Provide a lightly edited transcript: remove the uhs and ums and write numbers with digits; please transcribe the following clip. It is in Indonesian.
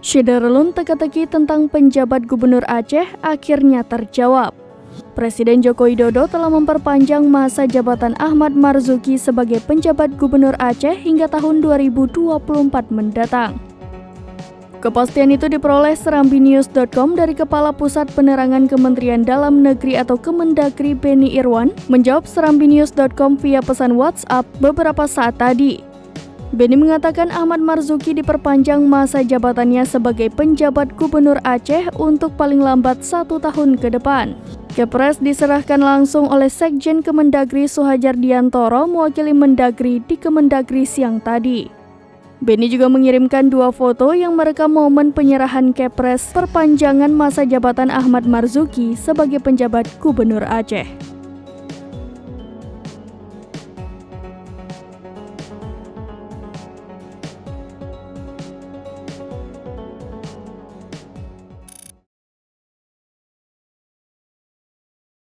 Syederlun teka-teki tentang penjabat Gubernur Aceh akhirnya terjawab. Presiden Joko Widodo telah memperpanjang masa jabatan Ahmad Marzuki sebagai penjabat Gubernur Aceh hingga tahun 2024 mendatang. Kepastian itu diperoleh serambinews.com dari Kepala Pusat Penerangan Kementerian Dalam Negeri atau Kemendagri Beni Irwan menjawab serambinews.com via pesan WhatsApp beberapa saat tadi. Beni mengatakan Ahmad Marzuki diperpanjang masa jabatannya sebagai penjabat Gubernur Aceh untuk paling lambat 1 tahun ke depan. Kepres diserahkan langsung oleh Sekjen Kemendagri Suhajar Diantoro mewakili Mendagri di Kemendagri siang tadi. Beni juga mengirimkan 2 foto yang merekam momen penyerahan Kepres perpanjangan masa jabatan Ahmad Marzuki sebagai penjabat Gubernur Aceh.